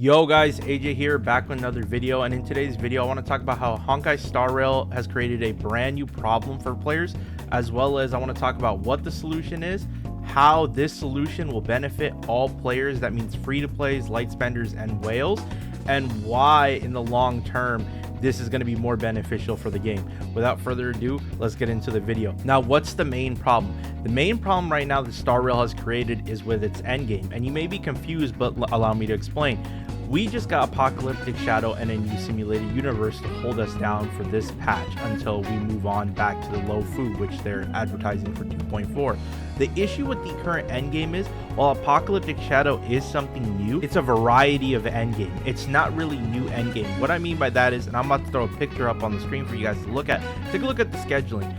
Yo guys, AJ here, back with another video, and in today's video I want to talk about how Honkai Star Rail has created a brand new problem for players, as well as I want to talk about what the solution is, how this solution will benefit all players, that means free-to-plays, light spenders, and whales, and why in the long term this is going to be more beneficial for the game. Without further ado, let's get into the video. Now, what's the main problem? The main problem right now that Star Rail has created is with its endgame, and you may be confused, but allow me to explain. We just got Apocalyptic Shadow and a new simulated universe to hold us down for this patch until we move on back to the low food, which they're advertising for 2.4. The issue with the current endgame is, while Apocalyptic Shadow is something new, it's a variety of endgame. It's not really new endgame. What I mean by that is, and I'm about to throw a picture up on the screen for you guys to look at. Take a look at the scheduling.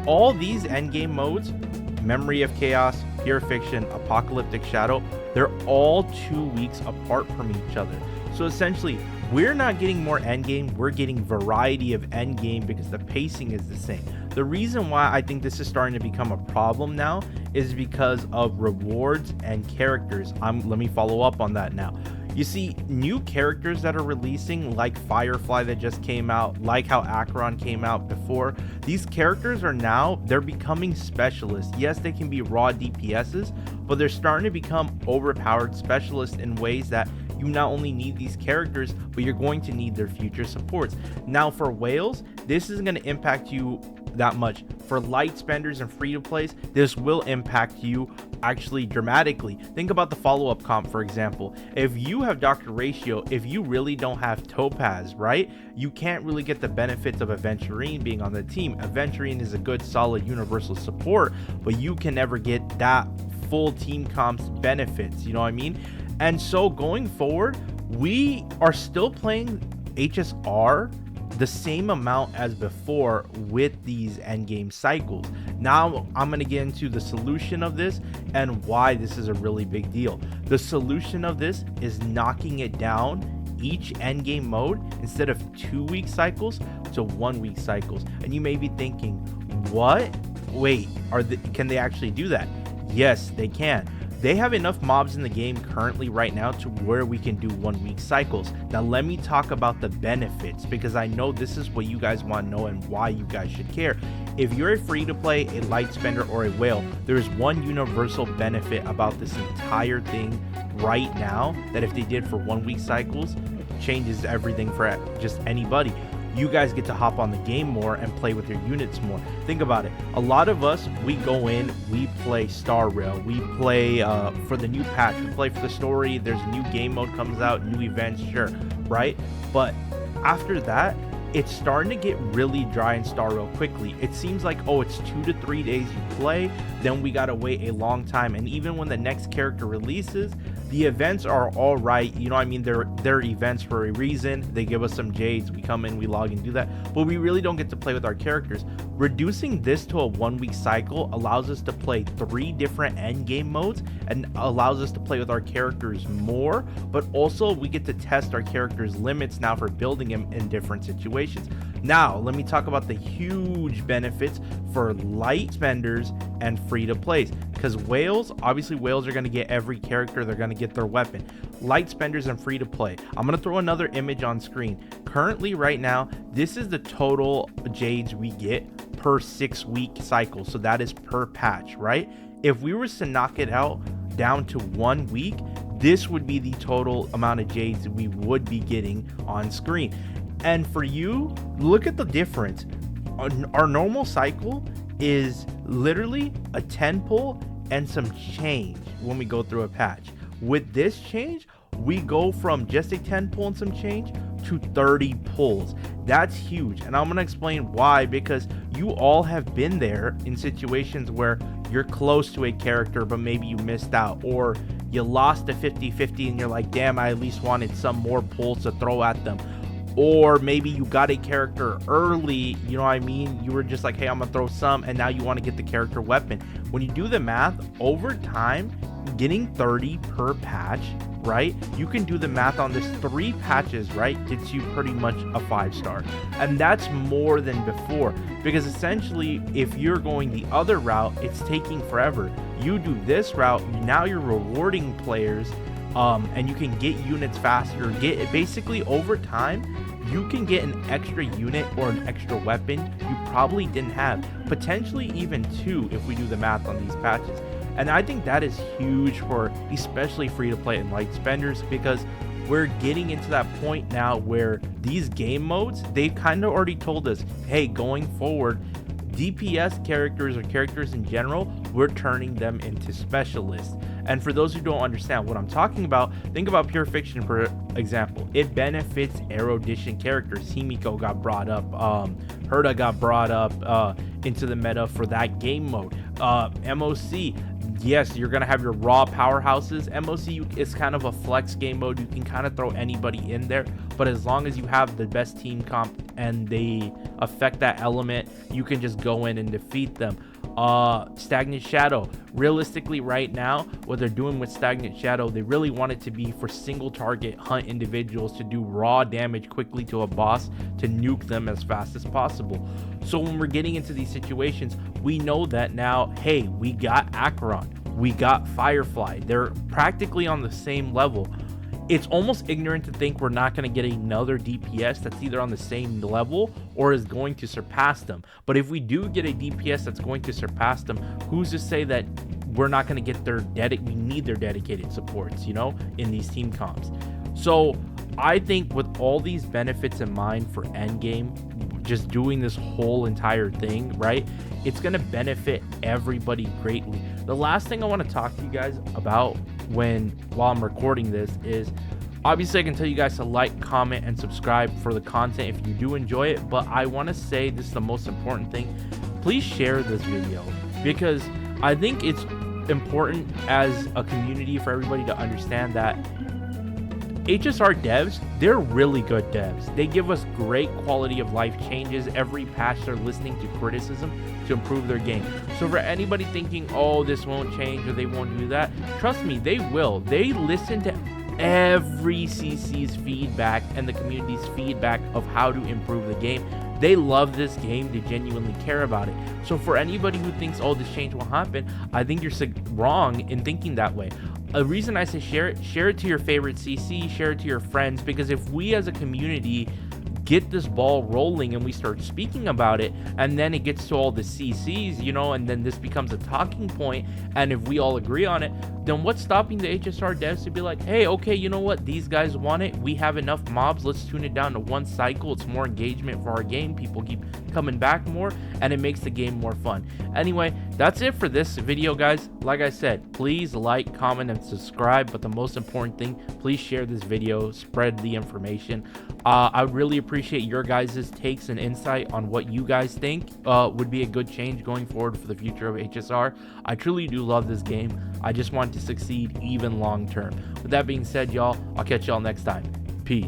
All these endgame modes, Memory of Chaos, Pure Fiction, Apocalyptic Shadow, they're all 2 weeks apart from each other. So essentially, we're not getting more endgame, we're getting variety of endgame because the pacing is the same. The reason why I think this is starting to become a problem now is because of rewards and characters. Let me follow up on that now. You see, new characters that are releasing, like Firefly that just came out, like how Acheron came out before, these characters are now, they're becoming specialists. Yes, they can be raw DPSs, but they're starting to become overpowered specialists in ways that you not only need these characters, but you're going to need their future supports. Now for whales, this isn't going to impact you that much. For light spenders and free-to-plays, this will impact you actually dramatically. Think about the follow-up comp, for example. If you have Dr. Ratio, if you really don't have Topaz, right, you can't really get the benefits of Aventurine being on the team. Aventurine is a good solid universal support, but you can never get that full team comps benefits, you know what I mean? And so going forward, we are still playing HSR the same amount as before with these endgame cycles. Now I'm going to get into the solution of this and why this is a really big deal. The solution of this is knocking it down each endgame mode instead of 2 week cycles to 1 week cycles. And you may be thinking, what? Wait, can they actually do that? Yes, they can. They have enough mobs in the game currently right now to where we can do 1 week cycles. Now let me talk about the benefits, because I know this is what you guys want to know and why you guys should care. If you're a free to play, a light spender, or a whale, there's one universal benefit about this entire thing right now that if they did for 1 week cycles, changes everything for just anybody. You guys get to hop on the game more and play with your units more. Think about it. A lot of us, we go in, we play Star Rail, we play for the new patch, we play for the story, there's a new game mode comes out, new events, sure, right? But after that, it's starting to get really dry in Star Rail quickly. It seems like, oh, it's 2 to 3 days you play, then we gotta wait a long time. And even when the next character releases, the events are all right, you know what I mean? They're events for a reason. They give us some jades, we come in, we log and do that, but we really don't get to play with our characters. Reducing this to a 1 week cycle allows us to play 3 different end game modes and allows us to play with our characters more, but also we get to test our characters' limits now for building them in different situations. Now let me talk about the huge benefits for light spenders and free to plays, because whales, obviously whales are going to get every character, they're going to get their weapon. Light spenders and free to play, I'm going to throw another image on screen. Currently right now, this is the total jades we get per 6 week cycle, so that is per patch, right? If we were to knock it out down to 1 week, this would be the total amount of jades we would be getting on screen. And for you, look at the difference. Our normal cycle is literally a 10 pull and some change when we go through a patch. With this change, we go from just a 10 pull and some change to 30 pulls. That's huge, and I'm going to explain why, because you all have been there in situations where you're close to a character but maybe you missed out, or you lost a 50-50 and you're like, damn, I at least wanted some more pulls to throw at them. Or maybe you got a character early, you know what I mean? You were just like, hey, I'm gonna throw some, and now you want to get the character weapon. When you do the math over time, getting 30 per patch, right? You can do the math on this, 3 patches, right? Gets you pretty much a 5-star. And that's more than before, because essentially if you're going the other route, it's taking forever. You do this route, now you're rewarding players and you can get units faster. Basically over time, you can get an extra unit or an extra weapon you probably didn't have, potentially even two if we do the math on these patches. And I think that is huge for especially free to play and light spenders, because we're getting into that point now where these game modes, they've kind of already told us, hey, going forward, DPS characters or characters in general, we're turning them into specialists. And for those who don't understand what I'm talking about, think about Pure Fiction, for example. It benefits erudition characters. Himiko got brought up, Herta got brought up into the meta for that game mode. MOC, yes, you're gonna have your raw powerhouses. MOC is kind of a flex game mode. You can kind of throw anybody in there, but as long as you have the best team comp and they affect that element, you can just go in and defeat them. Stagnant Shadow, realistically right now, what they're doing with Stagnant Shadow, they really want it to be for single target hunt individuals to do raw damage quickly to a boss to nuke them as fast as possible. So when we're getting into these situations, we know that now, hey, we got Acheron, we got Firefly, they're practically on the same level. It's almost ignorant to think we're not going to get another DPS that's either on the same level or is going to surpass them. But if we do get a DPS that's going to surpass them, who's to say that we're not going to get we need their dedicated supports, you know, in these team comps. So I think with all these benefits in mind for endgame, just doing this whole entire thing, right, it's going to benefit everybody greatly. The last thing I want to talk to you guys about while I'm recording this is, obviously I can tell you guys to like, comment, and subscribe for the content if you do enjoy it, but I want to say this is the most important thing. Please share this video, because I think it's important as a community for everybody to understand that HSR devs, they're really good devs. They give us great quality of life changes. Every patch they're listening to criticism to improve their game. So for anybody thinking, oh, this won't change or they won't do that, trust me, they will. They listen to every CC's feedback and the community's feedback of how to improve the game. They love this game. They genuinely care about it. So for anybody who thinks, oh, this change will happen, I think you're wrong in thinking that way. A reason I say share it to your favorite CC, share it to your friends, because if we as a community get this ball rolling and we start speaking about it, and then it gets to all the CCs, you know, and then this becomes a talking point, and if we all agree on it, then what's stopping the HSR devs to be like, hey, okay, you know what, these guys want it, we have enough mobs, let's tune it down to one cycle, it's more engagement for our game, people keep coming back more, and it makes the game more fun. Anyway, that's it for this video, guys. Like I said, please like, comment, and subscribe, but the most important thing, please share this video, spread the information. I would really appreciate your guys' takes and insight on what you guys think would be a good change going forward for the future of HSR. I truly do love this game. I just want to succeed even long term. With that being said, y'all, I'll catch y'all next time. Peace.